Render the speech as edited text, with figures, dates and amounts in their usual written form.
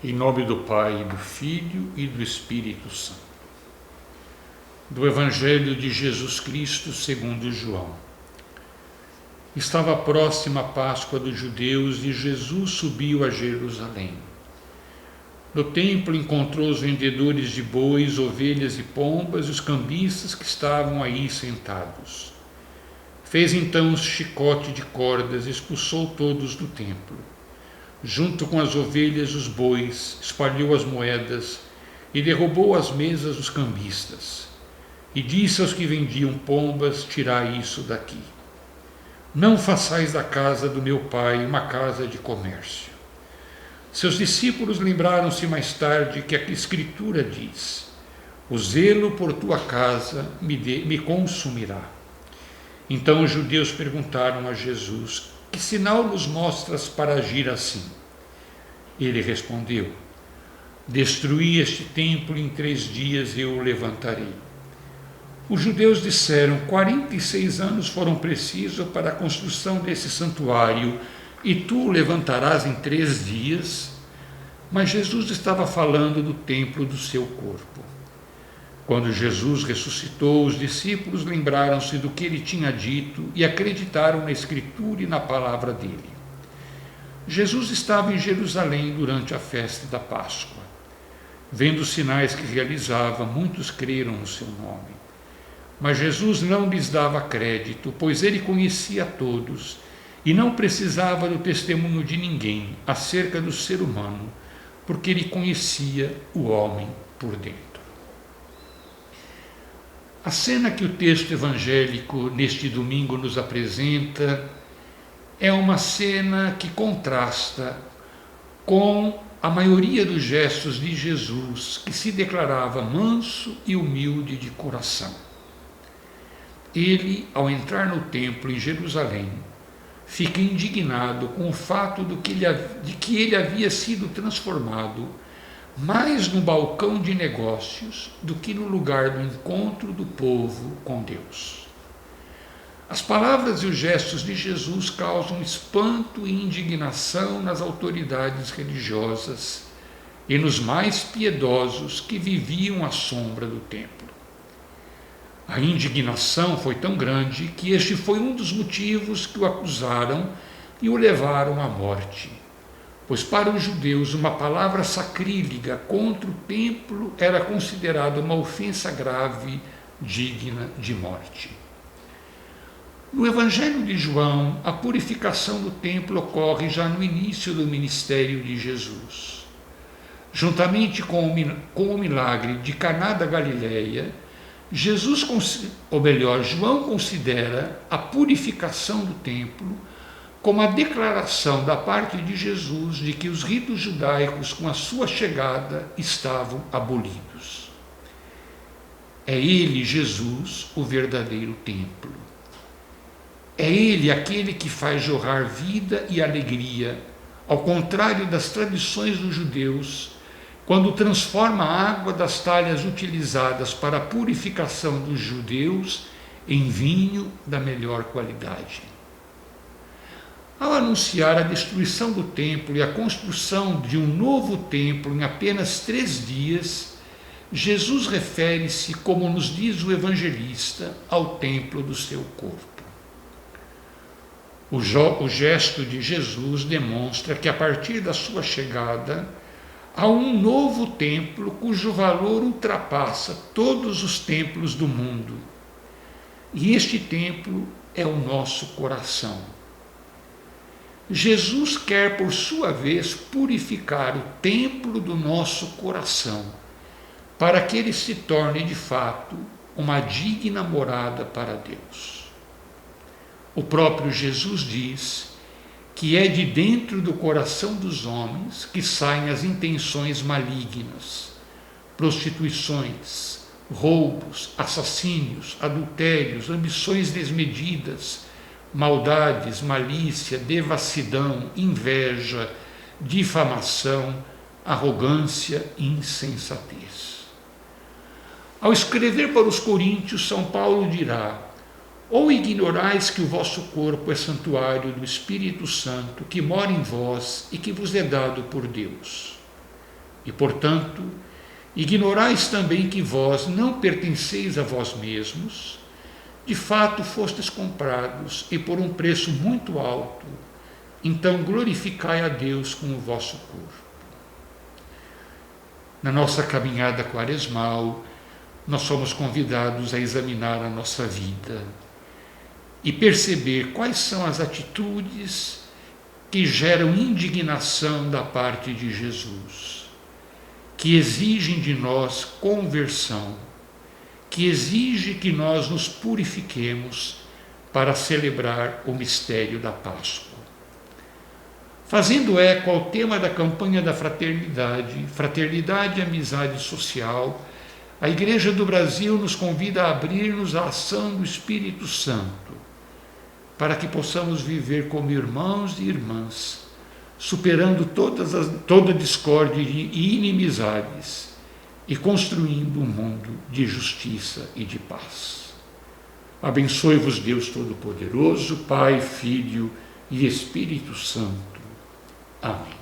Em nome do Pai, do Filho e do Espírito Santo. Do Evangelho de Jesus Cristo segundo João. Estava próxima a Páscoa dos judeus e Jesus subiu a Jerusalém. No templo encontrou os vendedores de bois, ovelhas e pombas e os cambistas que estavam aí sentados. Fez então um chicote de cordas e expulsou todos do templo. Junto com as ovelhas e os bois, espalhou as moedas e derrubou as mesas dos cambistas. E disse aos que vendiam pombas: tirai isso daqui. Não façais da casa do meu pai uma casa de comércio. Seus discípulos lembraram-se mais tarde que a Escritura diz: o zelo por tua casa me consumirá. Então os judeus perguntaram a Jesus: que sinal nos mostras para agir assim? Ele respondeu: destruí este templo e em 3 dias eu o levantarei. Os judeus disseram: 46 anos foram precisos para a construção desse santuário e tu o levantarás em 3 dias? Mas Jesus estava falando do templo do seu corpo. Quando Jesus ressuscitou, os discípulos lembraram-se do que ele tinha dito e acreditaram na Escritura e na palavra dele. Jesus estava em Jerusalém durante a festa da Páscoa. Vendo os sinais que realizava, muitos creram no seu nome. Mas Jesus não lhes dava crédito, pois ele conhecia a todos e não precisava do testemunho de ninguém acerca do ser humano, porque ele conhecia o homem por dentro. A cena que o texto evangélico neste domingo nos apresenta é uma cena que contrasta com a maioria dos gestos de Jesus, que se declarava manso e humilde de coração. Ele, ao entrar no templo em Jerusalém, fica indignado com o fato de que ele havia sido transformado mais no balcão de negócios do que no lugar do encontro do povo com Deus. As palavras e os gestos de Jesus causam espanto e indignação nas autoridades religiosas e nos mais piedosos que viviam à sombra do templo. A indignação foi tão grande que este foi um dos motivos que o acusaram e o levaram à morte. Pois para os judeus uma palavra sacrílega contra o templo era considerada uma ofensa grave, digna de morte. No Evangelho de João, a purificação do templo ocorre já no início do ministério de Jesus. Juntamente com o milagre de Caná da Galileia, João considera a purificação do templo como a declaração da parte de Jesus de que os ritos judaicos, com a sua chegada, estavam abolidos. É ele, Jesus, o verdadeiro templo. É ele aquele que faz jorrar vida e alegria, ao contrário das tradições dos judeus, quando transforma a água das talhas utilizadas para a purificação dos judeus em vinho da melhor qualidade. Ao anunciar a destruição do templo e a construção de um novo templo em apenas 3 dias, Jesus refere-se, como nos diz o evangelista, ao templo do seu corpo. O gesto de Jesus demonstra que a partir da sua chegada há um novo templo cujo valor ultrapassa todos os templos do mundo. E este templo é o nosso coração. Jesus quer, por sua vez, purificar o templo do nosso coração, para que ele se torne, de fato, uma digna morada para Deus. O próprio Jesus diz que é de dentro do coração dos homens que saem as intenções malignas, prostituições, roubos, assassínios, adultérios, ambições desmedidas, maldades, malícia, devassidão, inveja, difamação, arrogância e insensatez. Ao escrever para os coríntios, São Paulo dirá: ou ignorais que o vosso corpo é santuário do Espírito Santo, que mora em vós e que vos é dado por Deus. E, portanto, ignorais também que vós não pertenceis a vós mesmos, de fato fostes comprados e por um preço muito alto, então glorificai a Deus com o vosso corpo. Na nossa caminhada quaresmal, nós somos convidados a examinar a nossa vida e perceber quais são as atitudes que geram indignação da parte de Jesus, que exigem de nós conversão, que exige que nós nos purifiquemos para celebrar o mistério da Páscoa. Fazendo eco ao tema da campanha da fraternidade, fraternidade e amizade social, a Igreja do Brasil nos convida a abrir-nos à ação do Espírito Santo, para que possamos viver como irmãos e irmãs, superando toda discórdia e inimizades e construindo um mundo de justiça e de paz. Abençoe-vos Deus Todo-Poderoso, Pai, Filho e Espírito Santo. Amém.